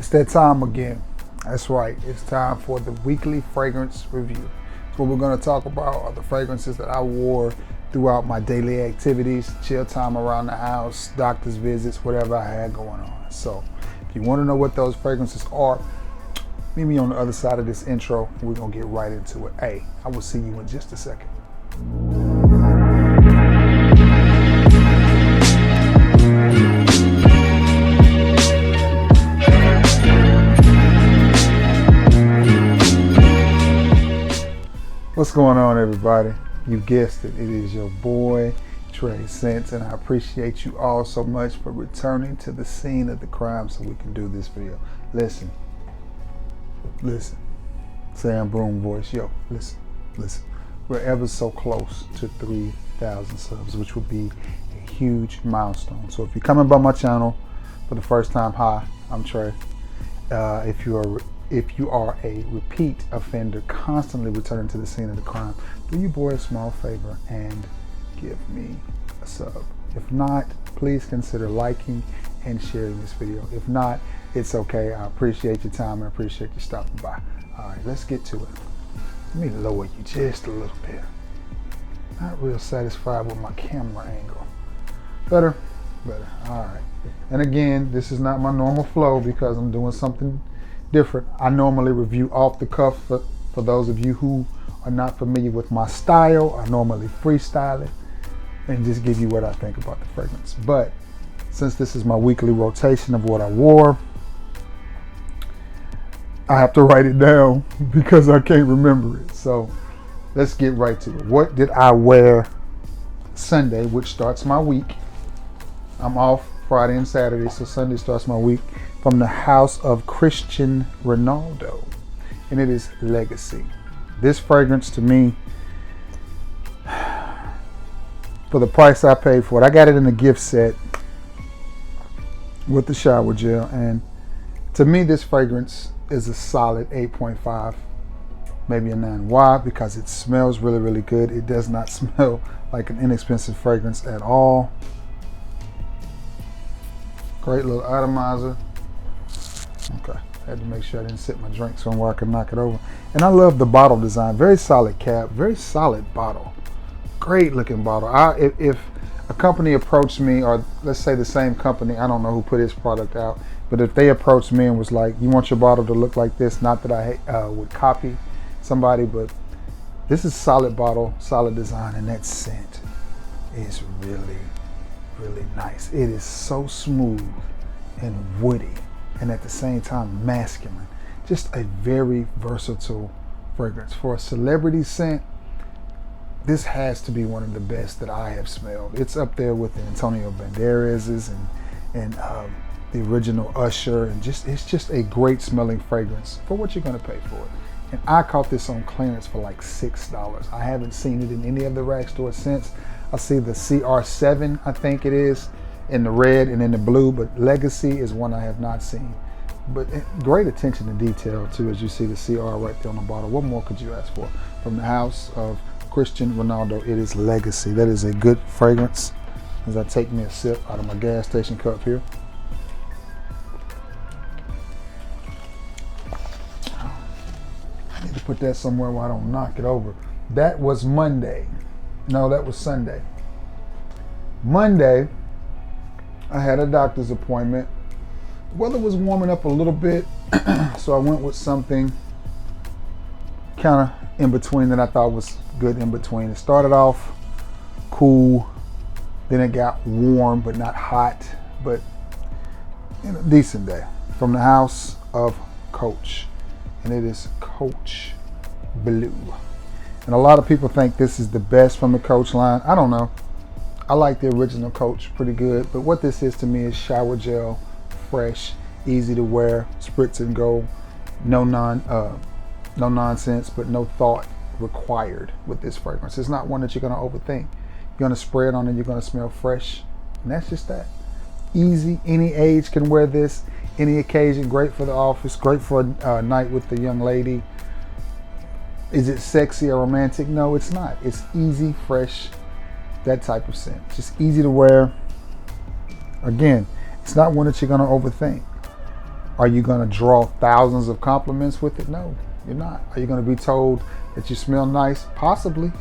It's that time again. That's right. It's time for the weekly fragrance review. So what we're going to talk about are the fragrances that I wore throughout my daily activities, chill time around the house, doctor's visits, whatever I had going on. So if you want to know what those fragrances are, meet me on the other side of this intro and we're going to get right into it. Hey, I will see you in just a second. What's going on, everybody? You guessed it. It is your boy, Trey Scents, and I appreciate you all so much for returning to the scene of the crime so we can do this video. Listen. Sam Broom voice. Yo, listen. We're ever so close to 3,000 subs, which would be a huge milestone. So if you're coming by my channel for the first time, hi, I'm Trey. If you are a repeat offender, constantly returning to the scene of the crime, do your boy a small favor and give me a sub. If not, please consider liking and sharing this video. If not, it's okay. I appreciate your time and appreciate you stopping by. All right, let's get to it. Let me lower you just a little bit. Not real satisfied with my camera angle. Better. All right. And again, this is not my normal flow because I'm doing something different. I normally review off the cuff. For those of you who are not familiar with my style, I normally freestyle it and just give you what I think about the fragrance. But since this is my weekly rotation of what I wore, I have to write it down because I can't remember it. So let's get right to it. What did I wear Sunday, which starts my week? I'm off Friday and Saturday, so Sunday starts my week. From the house of Cristiano Ronaldo, and it is Legacy. This fragrance to me, for the price I paid for it, I got it in a gift set with the shower gel, and to me this fragrance is a solid 8.5, maybe a 9. Why? Because it smells really, really good. It does not smell like an inexpensive fragrance at all. Great little atomizer. Okay, had to make sure I didn't sit my drink somewhere I could knock it over. And I love the bottle design. Very solid cap, very solid bottle. Great looking bottle. If a company approached me, or let's say the same company, I don't know who put his product out, but if they approached me and was like, you want your bottle to look like this, not that I would copy somebody, but this is solid bottle, solid design, and that scent is really, really nice. It is so smooth and woody, and at the same time masculine. Just a very versatile fragrance. For a celebrity scent, this has to be one of the best that I have smelled. It's up there with the Antonio Banderas's and the original Usher, and it's just a great smelling fragrance for what you're going to pay for it. And I caught this on clearance for like $6. I haven't seen it in any of the rack stores since. I see the CR7, I think it is, in the red and in the blue, but Legacy is one I have not seen. But great attention to detail too, as you see the CR right there on the bottle. What more could you ask for? From the house of Cristiano Ronaldo, it is Legacy. That is a good fragrance. As I take me a sip out of my gas station cup here. I need to put that somewhere where I don't knock it over. That was Monday. No, that was Sunday. Monday, I had a doctor's appointment. The weather was warming up a little bit, so I went with something kind of in between that I thought was good in between. It started off cool, then it got warm but not hot, but a decent day. From the house of Coach, and it is Coach Blue. And a lot of people think this is the best from the Coach line. I don't know. I like the original Coach pretty good, but what this is to me is shower gel, fresh, easy to wear, spritz and go, no nonsense, but no thought required with this fragrance. It's not one that you're gonna overthink. You're gonna spray it on and you're gonna smell fresh, and that's just that. Easy, any age can wear this, any occasion, great for the office, great for a night with the young lady. Is it sexy or romantic? No, it's not. It's easy, fresh, that type of scent. Just easy to wear. Again, it's not one that you're gonna overthink. Are you going to draw thousands of compliments with it? No, you're not. Are you going to be told that you smell nice? Possibly,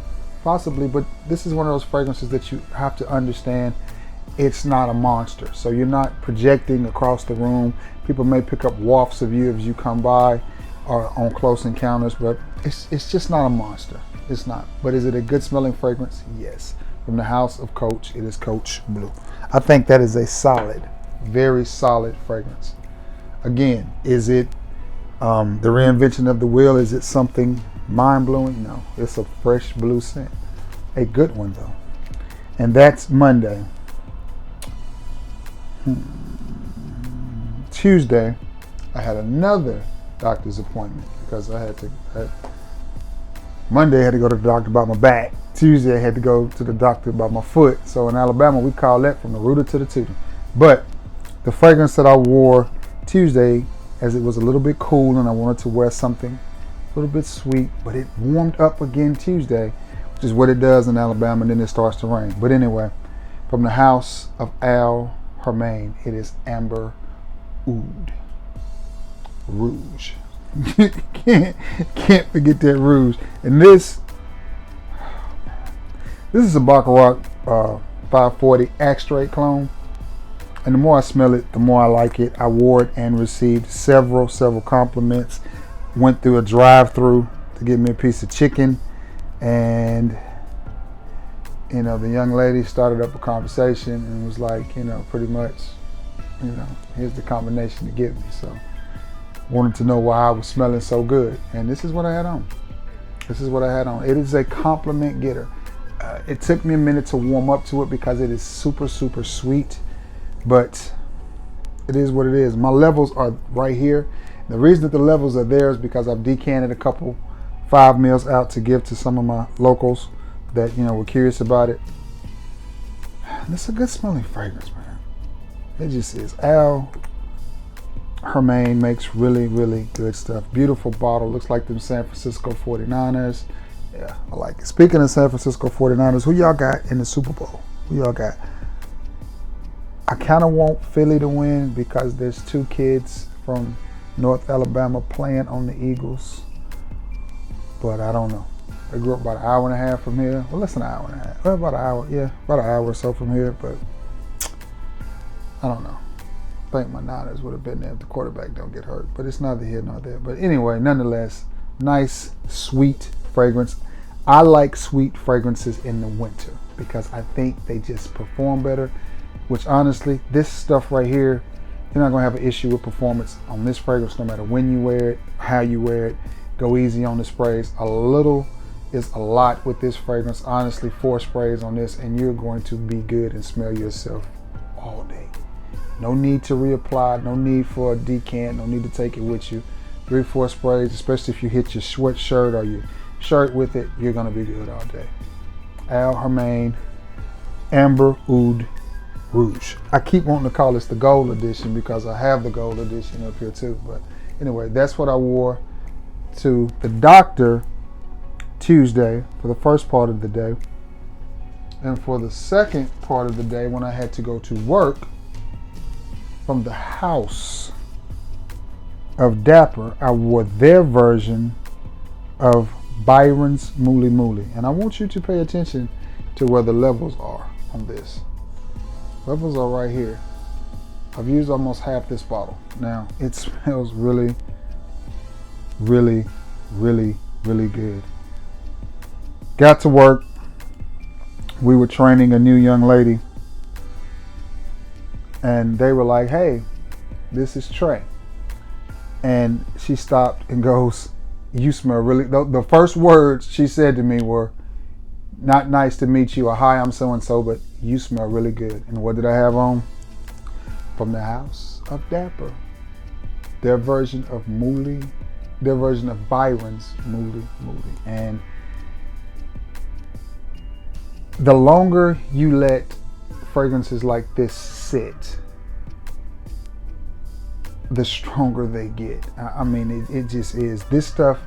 but this is one of those fragrances that you have to understand it's not a monster. So you're not projecting across the room. People may pick up wafts of you as you come by or on close encounters, but it's just not a monster. It's not. But is it a good smelling fragrance? Yes. From the house of Coach, it is Coach Blue. I think that is a solid, very solid fragrance. Again, is it the reinvention of the wheel? Is it something mind-blowing? No. It's a fresh blue scent. A good one, though. And that's Monday. Tuesday, I had another doctor's appointment because Monday I had to go to the doctor about my back. Tuesday I had to go to the doctor about my foot. So in Alabama we call that from the rooter to the tutor. But the fragrance that I wore Tuesday, as it was a little bit cool and I wanted to wear something a little bit sweet, but it warmed up again Tuesday, which is what it does in Alabama, and then it starts to rain. But anyway, from the house of Al Hermain, it is Amber Oud Rouge. can't forget that rouge. And this is a Baccarat 540 Axe-Straight clone. And the more I smell it, the more I like it. I wore it and received several compliments. Went through a drive-through to get me a piece of chicken, and the young lady started up a conversation and was like, pretty much, here's the combination to give me. So wanted to know why I was smelling so good, and this is what I had on. It is a compliment getter. It took me a minute to warm up to it because it is super sweet, but it is what it is. My levels are right here. The reason that the levels are there is because I've decanted a couple 5 mils out to give to some of my locals that were curious about it. And it's a good smelling fragrance, man. It just is. Al Hermain makes really good stuff. Beautiful bottle. Looks like them San Francisco 49ers. Yeah, I like it. Speaking of San Francisco 49ers, who y'all got in the Super Bowl? Who y'all got? I kind of want Philly to win because there's 2 kids from North Alabama playing on the Eagles. But I don't know. They grew up about an hour and a half from here. Well, less than an hour and a half. Well, about an hour. Yeah, about an hour or so from here. But I don't know. I think my Niners would have been there if the quarterback don't get hurt. But it's neither here nor there. But anyway, nonetheless, nice, sweet fragrance. I like sweet fragrances in the winter because I think they just perform better. Which honestly, this stuff right here, you're not going to have an issue with performance on this fragrance no matter when you wear it, how you wear it. Go easy on the sprays. A little is a lot with this fragrance. Honestly, 4 sprays on this and you're going to be good and smell yourself all day. No need to reapply, no need for a decant, no need to take it with you. 3-4 sprays, especially if you hit your sweatshirt or your shirt with it, you're going to be good all day. Al Hermain Amber Oud Rouge. I keep wanting to call this the gold edition because I have the gold edition up here too. But anyway, that's what I wore to the doctor Tuesday for the first part of the day. And for the second part of the day, when I had to go to work, from the house of Dapper, I wore their version of Byron's Mooly Mooly. And I want you to pay attention to where the levels are on this. Levels are right here. I've used almost half this bottle. Now, it smells really good. Got to work. We were training a new young lady. And they were like, hey, this is Trey. And she stopped and goes, you smell really... The first words she said to me were, not nice to meet you, or hi, I'm so-and-so, but you smell really good. And what did I have on? From the house of Dapper. Their version of Byron's Mooly Mooly. And the longer you let fragrances like this sit, the stronger they get. I mean, it just is. This stuff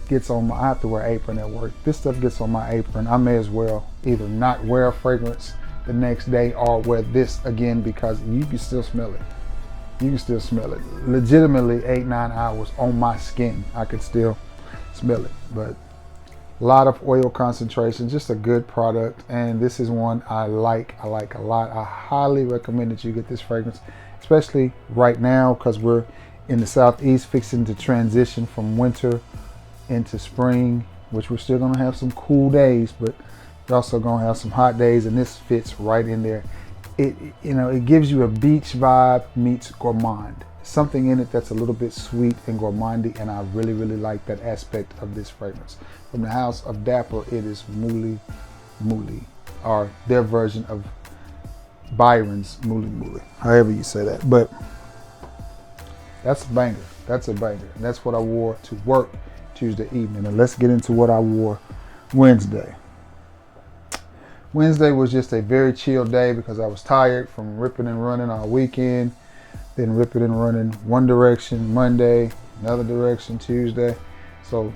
gets on my, I have to wear an apron at work. This stuff gets on my apron. I may as well either not wear a fragrance the next day or wear this again because you can still smell it. You can still smell it. Legitimately 8-9 hours on my skin, I could still smell it. But a lot of oil concentration, just a good product. And this is one I like a lot. I highly recommend that you get this fragrance, especially right now because we're in the Southeast fixing to transition from winter into spring, which we're still gonna have some cool days, but we're also gonna have some hot days, and this fits right in there. It gives you a beach vibe meets gourmand. Something in it that's a little bit sweet and gourmandy, and I really, really like that aspect of this fragrance. From the house of Dapper, it is Muli Muli, or their version of Byron's Muli Muli, however you say that. But that's a banger. That's a banger. And that's what I wore to work Tuesday evening. And let's get into what I wore Wednesday. Wednesday was just a very chill day because I was tired from ripping and running all weekend. Then ripping and running one direction Monday, another direction Tuesday. So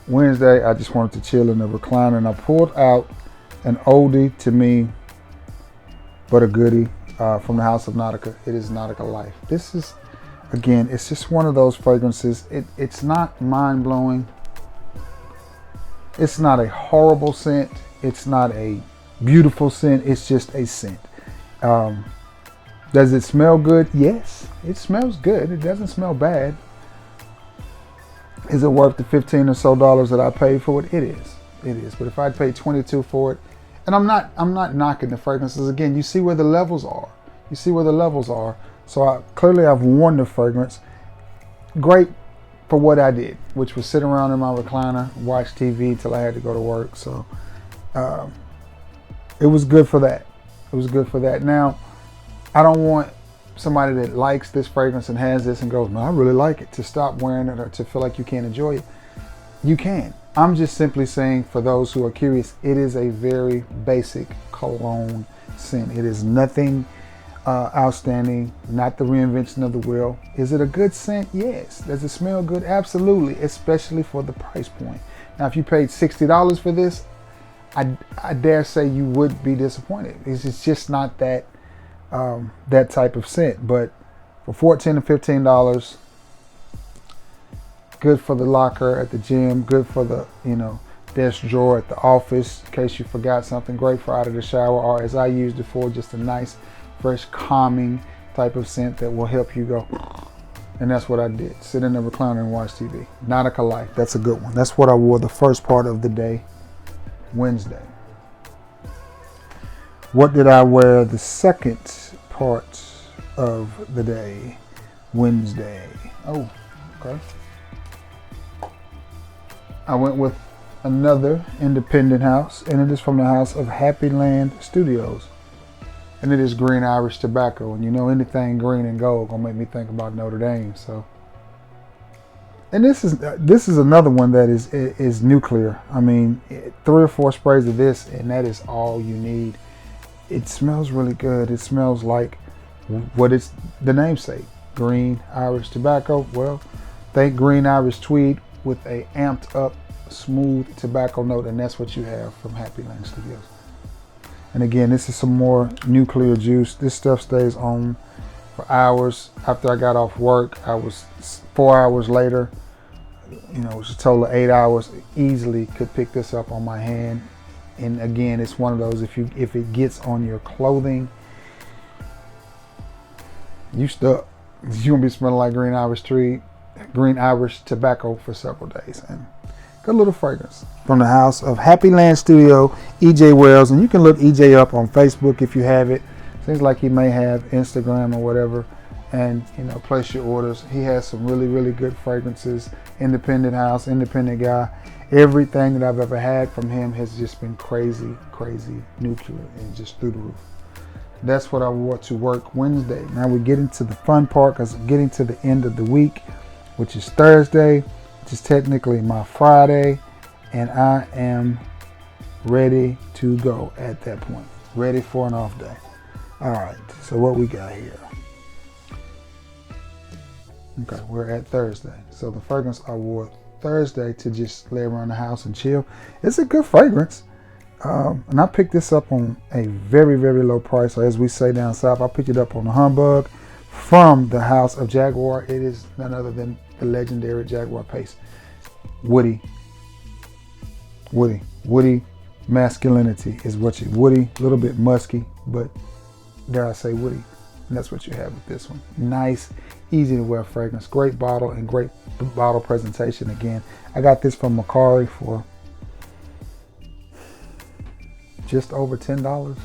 Wednesday, I just wanted to chill in the recliner, and I pulled out an oldie to me, but a goodie from the house of Nautica. It is Nautica Life. This is, again, it's just one of those fragrances. It's not mind-blowing. It's not a horrible scent. It's not a beautiful scent. It's just a scent. Does it smell good? Yes, it smells good. It doesn't smell bad. Is it worth the $15 or so that I paid for it? It is. It is. But if I'd paid $22 for it, and I'm not knocking the fragrances. Again, you see where the levels are. You see where the levels are. So clearly I've worn the fragrance. Great for what I did, which was sit around in my recliner, watch TV till I had to go to work. So it was good for that. It was good for that. Now, I don't want somebody that likes this fragrance and has this and goes, no, I really like it, to stop wearing it or to feel like you can't enjoy it. You can. I'm just simply saying, for those who are curious, it is a very basic cologne scent. It is nothing outstanding, not the reinvention of the wheel. Is it a good scent? Yes. Does it smell good? Absolutely, especially for the price point. Now, if you paid $60 for this, I dare say you would be disappointed. It's just not that that type of scent. But for $14 to $15, good for the locker at the gym, good for the desk drawer at the office in case you forgot something, great for out of the shower, or as I used it for, just a nice, fresh, calming type of scent that will help you go. And that's what I did. Sit in the recliner and watch TV. Nautica Life. That's a good one. That's what I wore the first part of the day, Wednesday. What did I wear the second part of the day, Wednesday? Oh, okay. I went with another independent house, and it is from the house of Happy Land Studios. And it is Green Irish Tobacco. And anything green and gold gonna make me think about Notre Dame. So, and this is another one that is nuclear. I mean, 3 or 4 sprays of this, and that is all you need. It smells really good. It smells like what it's the namesake, Green Irish Tobacco. Well, think Green Irish Tweed with a amped up, smooth tobacco note, and that's what you have from Happy Land Studios. And again, this is some more nuclear juice. This stuff stays on for hours. After I got off work, I was 4 hours later, it was a total of 8 hours. Easily could pick this up on my hand. And again, it's one of those, if it gets on your clothing, you stuck. You're gonna be smelling like Green Irish Tobacco for several days. And good little fragrance from the house of Happy Land Studio, EJ Wells. And you can look EJ up on Facebook if you have it. Seems like he may have Instagram or whatever, and place your orders. He has some really, really good fragrances. Independent house, independent guy. Everything that I've ever had from him has just been crazy, crazy nuclear and just through the roof. That's what I wore to work Wednesday. Now we get into the fun part, because we're getting to the end of the week, which is Thursday, which is technically my Friday, and I am ready to go at that point. Ready for an off day. All right, so what we got here? Okay, we're at Thursday. So the fragrance I wore Thursday to just lay around the house and chill. It's a good fragrance. And I picked this up on a very, very low price. Or as we say down south, I picked it up on the humbug from the house of Jaguar. It is none other than the legendary Jaguar Pace. Woody masculinity is what you, woody, a little bit musky, but dare I say woody. And that's what you have with this one. Nice, easy to wear fragrance, great bottle and great bottle presentation. Again, I got this from Mercari for just over $10.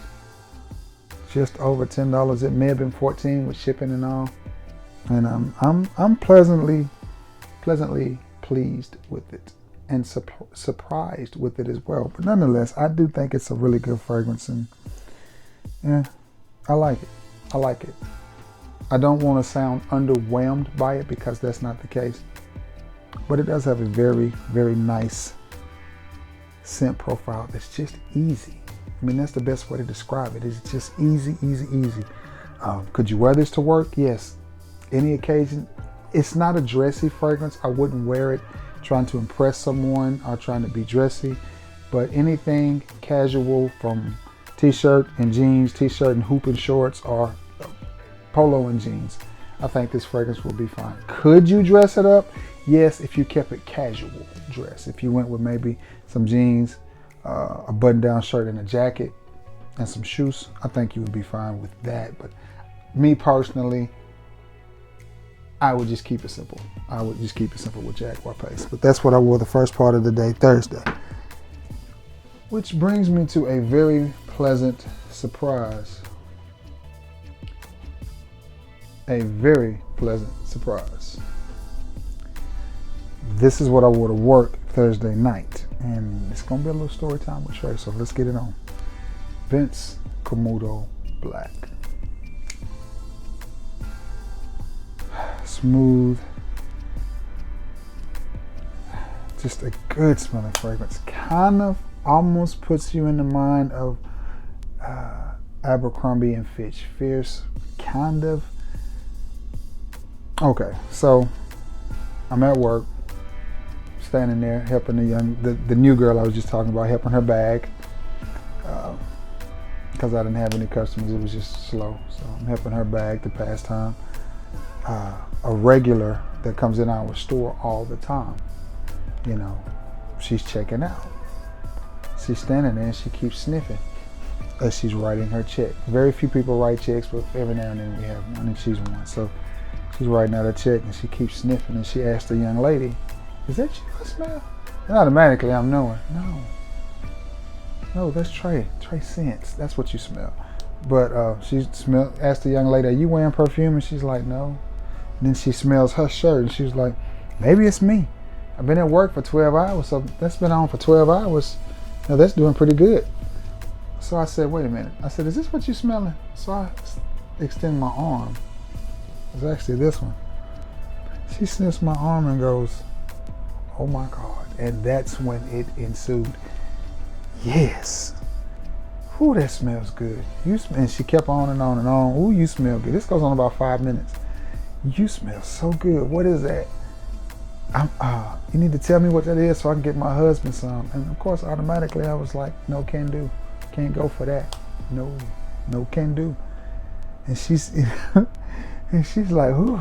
Just over $10. It may have been $14 with shipping and all. And I'm pleasantly pleased with it and surprised with it as well. But nonetheless, I do think it's a really good fragrance, and yeah, I like it. I like it. I don't want to sound underwhelmed by it because that's not the case. But it does have a very, very nice scent profile that's just easy. I mean, that's the best way to describe it. It's just easy, easy, easy. Could you wear this to work? Yes. Any occasion. It's not a dressy fragrance. I wouldn't wear it trying to impress someone or trying to be dressy. But anything casual, from t-shirt and jeans, t-shirt and hooping shorts, or polo and jeans, I think this fragrance will be fine. Could you dress it up? Yes, if you kept it casual dress. If you went with maybe some jeans, a button-down shirt and a jacket and some shoes, I think you would be fine with that. But me personally, I would just keep it simple. I would just keep it simple with Jaguar Pace. But that's what I wore the first part of the day, Thursday. Which brings me to a very pleasant surprise. A very pleasant surprise. This is what I wore to work Thursday night. And it's going to be a little story time with Trey, so let's get it on. Vince Camuto Black. Smooth. Just a good smelling fragrance. Kind of almost puts you in the mind of Abercrombie and Fitch. Fierce, kind of. Okay, so I'm at work, standing there helping the new girl I was just talking about, helping her bag, because I didn't have any customers. It was just slow, so I'm helping her bag to pass time. A regular that comes in our store all the time, you know, she's checking out. She's standing there and she keeps sniffing as she's writing her check. Very few people write checks, but every now and then we have one, and she's one. So she's writing out a check and she keeps sniffing, and she asked the young lady, "Is that you I smell?" And automatically I'm knowing, no, that's Trey scents. That's what you smell. But she asked the young lady, "Are you wearing perfume?" And she's like, "No." And then she smells her shirt and she's like, "Maybe it's me. I've been at work for 12 hours, so that's been on for 12 hours. Now that's doing pretty good." So I said, "Wait a minute." I said, "Is this what you're smelling?" So I extend my arm. It's actually this one. She sniffs my arm and goes, "Oh my God." And that's when it ensued. Yes. Ooh, that smells good. And she kept on and on and on. Ooh, you smell good. This goes on about 5 minutes. You smell so good. What is that? You need to tell me what that is so I can get my husband some. And of course, automatically I was like, no, can do. Can't go for that. No, can do. And she's like, ooh,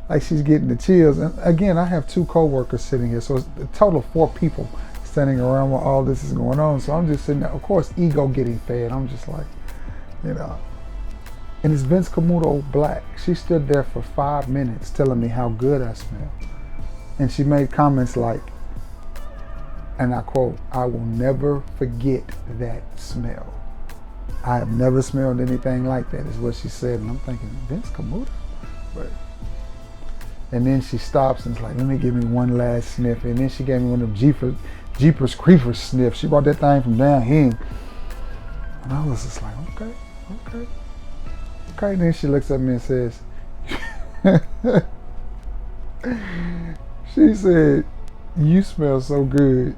like she's getting the chills. And again, I have 2 co-workers sitting here, so it's a total of 4 people standing around while all this is going on. So I'm just sitting there, of course, ego getting fed. I'm just like, you know. And it's Vince Camuto Black. She stood there for 5 minutes telling me how good I smell. And she made comments like, and I quote, "I will never forget that smell. I have never smelled anything like that," is what she said. And I'm thinking, Vince Camuto? But, and then she stops and is like, "Let me give me one last sniff." And then she gave me one of them Jeepers Creepers sniffs. She brought that thing from down here. And I was just like, okay. And then she looks at me and says, she said, "You smell so good.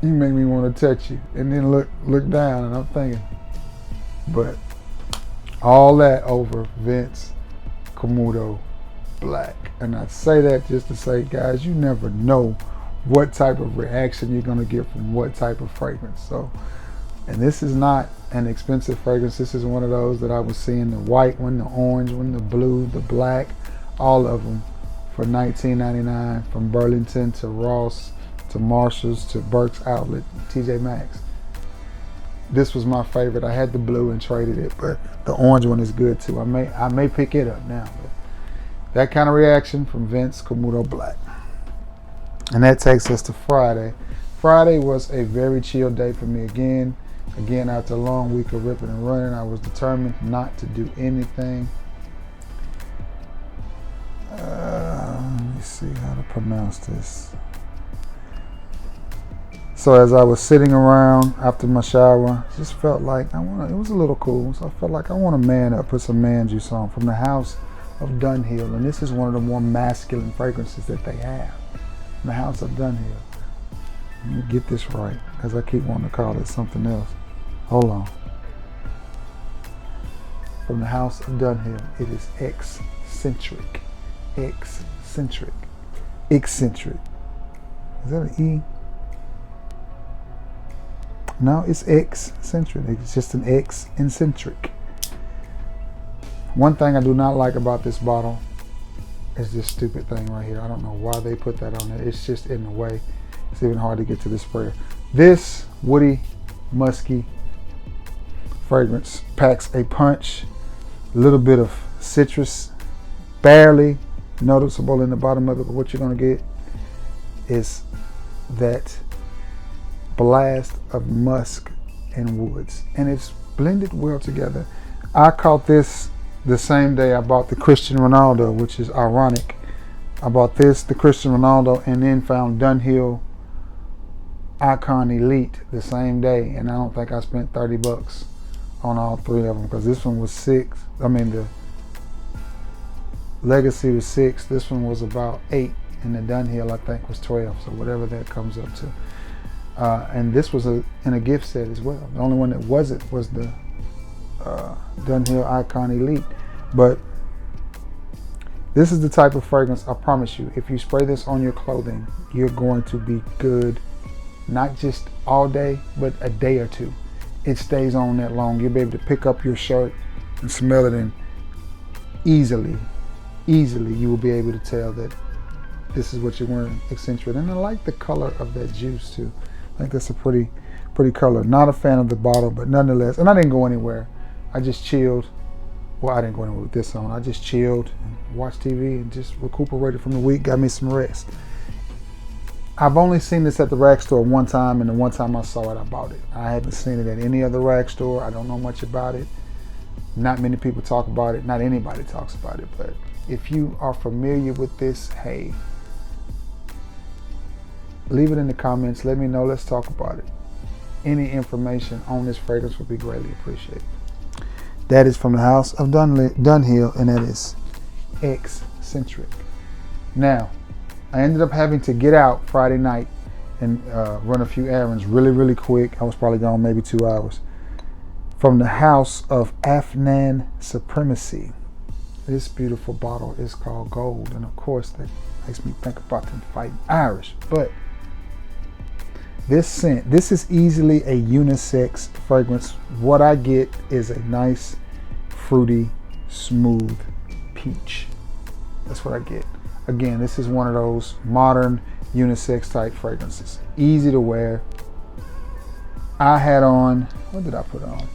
You make me want to touch you." And then look down, and I'm thinking, but all that over Vince Camuto Black. And I say that just to say, guys, you never know what type of reaction you're going to get from what type of fragrance. So And this is not an expensive fragrance. This is one of those that I was seeing, the white one, the orange one, the blue, the black, all of them for $19.99, from Burlington to Ross to Marshalls to Burke's Outlet, TJ Maxx. This was my favorite. I had the blue and traded it, but the orange one is good too. I may pick it up now. But that kind of reaction from Vince Camuto Black. And that takes us to Friday. Friday was a very chill day for me again. Again, after a long week of ripping and running, I was determined not to do anything. Let me see how to pronounce this. So as I was sitting around after my shower, just felt like it was a little cool. So I felt like I want to man up, put some man juice on, from the House of Dunhill. And this is one of the more masculine fragrances that they have. The House of Dunhill. Let me get this right, because I keep wanting to call it something else. Hold on. From the House of Dunhill, it is eccentric. Eccentric. Eccentric. Is that an E? No, it's eccentric. It's just an eccentric. One thing I do not like about this bottle is this stupid thing right here. I don't know why they put that on there. It's just in the way. It's even hard to get to this sprayer. This woody, musky fragrance packs a punch, a little bit of citrus, barely noticeable in the bottom of it, but what you're going to get is that blast of musk and woods, and it's blended well together. I caught this the same day I bought the Christian Ronaldo, which is ironic. I bought this, the Christian Ronaldo, and then found Dunhill Icon Elite the same day, and I don't think I spent $30 on all three of them, because this one was $6. I mean, the Legacy was $6. This one was about $8, and the Dunhill I think was $12. So whatever that comes up to. And this was in a gift set as well. The only one that wasn't was the Dunhill Icon Elite. But this is the type of fragrance, I promise you, if you spray this on your clothing, you're going to be good, not just all day, but a day or two. It stays on that long. You'll be able to pick up your shirt and smell it, and easily you will be able to tell that this is what you're wearing, eccentric. And I like the color of that juice too. I think that's a pretty color. Not a fan of the bottle, but nonetheless, and I didn't go anywhere. I just chilled. Well, I didn't go anywhere with this on. I just chilled and watched TV and just recuperated from the week, got me some rest. I've only seen this at the rack store one time, and the one time I saw it, I bought it. I haven't seen it at any other rack store. I don't know much about it. Not many people talk about it. Not anybody talks about it, but if you are familiar with this, hey, leave it in the comments. Let me know. Let's talk about it. Any information on this fragrance would be greatly appreciated. That is from the House of Dunhill, and that is eccentric. Now, I ended up having to get out Friday night and run a few errands really quick. I was probably gone maybe 2 hours. From the House of Afnan Supremacy. This beautiful bottle is called Gold, and of course that makes me think about them fighting Irish. But this scent, this is easily a unisex fragrance. What I get is a nice, fruity, smooth peach. That's what I get. Again, this is one of those modern unisex type fragrances. Easy to wear. I had on, what did I put on?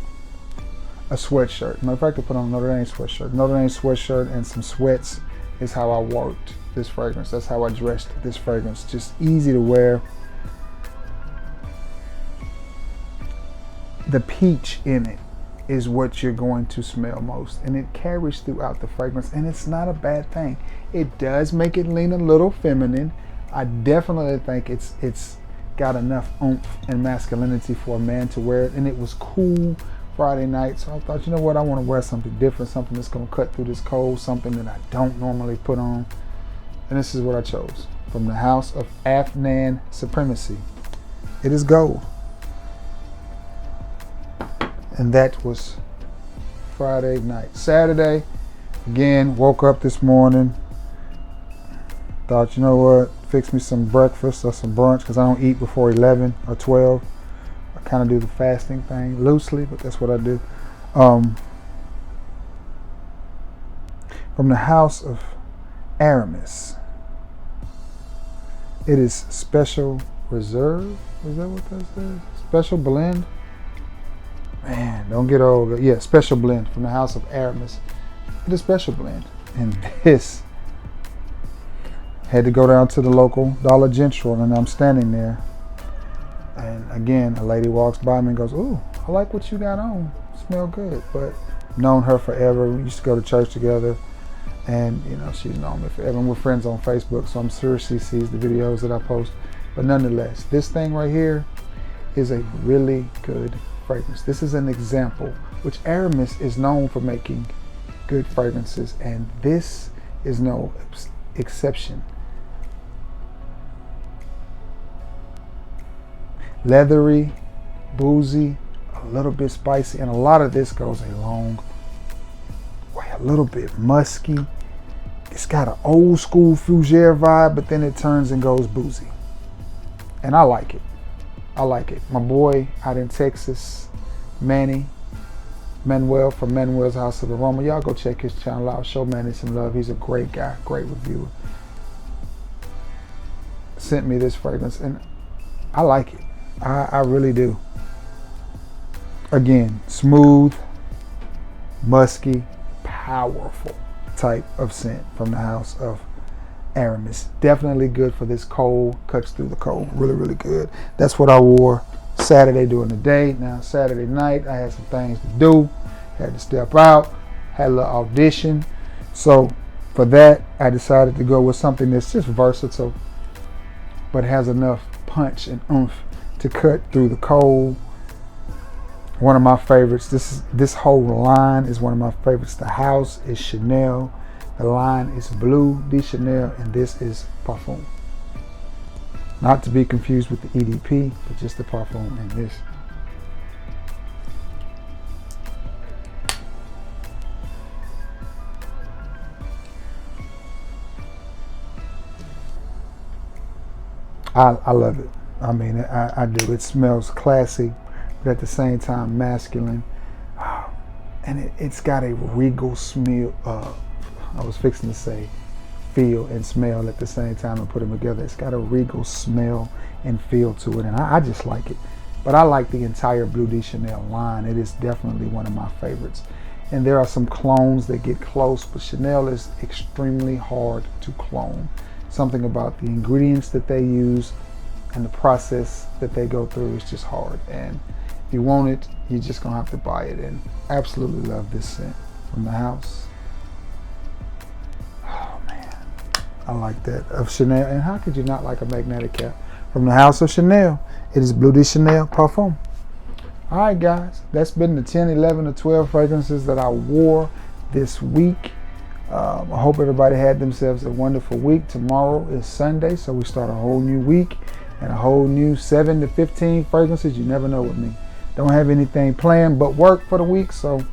A sweatshirt. Matter of fact, I put on a Notre Dame sweatshirt. Notre Dame sweatshirt and some sweats is how I worked this fragrance. That's how I dressed this fragrance. Just easy to wear. The peach in it is what you're going to smell most, and it carries throughout the fragrance, and it's not a bad thing. It does make it lean a little feminine. I definitely think it's got enough oomph and masculinity for a man to wear it, and it was cool Friday night, so I thought, you know what, I want to wear something different, something that's going to cut through this cold, something that I don't normally put on, and this is what I chose. From the House of Afnan Supremacy, it is Gold. And that was Friday night. Saturday, again, woke up this morning, thought, you know what, fix me some breakfast or some brunch, because I don't eat before 11 or 12. I kind of do the fasting thing loosely, but that's what I do. From the house of Aramis. It is special reserve. Is that what that says? Special blend. Man, don't get old. Yeah, special blend from the house of Aramis. It is special blend. And this, had to go down to the local Dollar General, and I'm standing there. And again, a lady walks by me and goes, "Ooh, I like what you got on. Smell good." But known her forever. We used to go to church together. And, you know, she's known me forever. And we're friends on Facebook, so I'm sure she sees the videos that I post. But nonetheless, this thing right here is a really good fragrance. This is an example, which Aramis is known for making good fragrances, and this is no exception. Leathery, boozy, a little bit spicy, and a lot of this goes a long way. A little bit musky. It's got an old school fougere vibe, but then it turns and goes boozy. And I like it. I like it. My boy out in Texas, Manuel from Manuel's House of Aroma. Y'all go check his channel out. Show Manny some love. He's a great guy, great reviewer. Sent me this fragrance, and I like it. I really do. Again, smooth, musky, powerful type of scent from the house of Aramis. Definitely good for this cold, cuts through the cold. Really, really good. That's what I wore Saturday during the day. Now Saturday night, I had some things to do. Had to step out, had a little audition. So for that, I decided to go with something that's just versatile, but has enough punch and oomph to cut through the cold. One of my favorites, this whole line is one of my favorites. The house is Chanel, the line is Bleu de Chanel, and this is Parfum. Not to be confused with the EDP, but just the Parfum and this. I love it. I mean, I do. It smells classy, but at the same time masculine, and it's got a regal smell. I was fixing to say feel and smell at the same time and put them together. It's got a regal smell and feel to it, and I just like it. But I like the entire Bleu de Chanel line. It is definitely one of my favorites. And there are some clones that get close, but Chanel is extremely hard to clone. Something about the ingredients that they use and the process that they go through is just hard. And if you want it, you're just gonna have to buy it. And absolutely love this scent from the house. Oh man, I like that, of Chanel. And how could you not like a magnetic cap from the house of Chanel? It is Bleu de Chanel Parfum. All right, guys, that's been the 10, 11, or 12 fragrances that I wore this week. I hope everybody had themselves a wonderful week. Tomorrow is Sunday, so we start a whole new week and a whole new 7 to 15 fragrances. You never know with me. Don't have anything planned but work for the week, so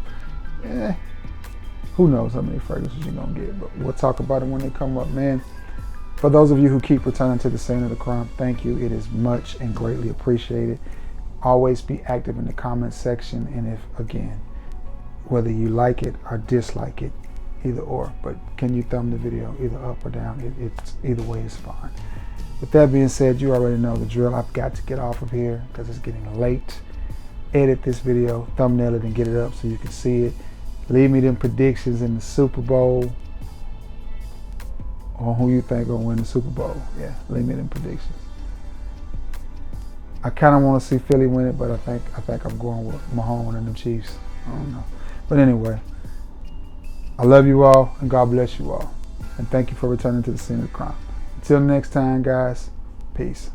who knows how many fragrances you're gonna get, but we'll talk about it when they come up, man. For those of you who keep returning to the scene of the crime, thank you. It is much and greatly appreciated. Always be active in the comment section, and if, again, whether you like it or dislike it, either or, but can you thumb the video either up or down? It's either way is fine. With that being said, you already know the drill. I've got to get off of here because it's getting late. Edit this video, thumbnail it, and get it up so you can see it. Leave me them predictions in the Super Bowl on who you think gonna win the Super Bowl. Yeah, leave me them predictions. I kind of want to see Philly win it, but I think I'm going with Mahomes and the Chiefs. I don't know, but anyway. I love you all, and God bless you all. And thank you for returning to the scene of the crime. Until next time, guys, peace.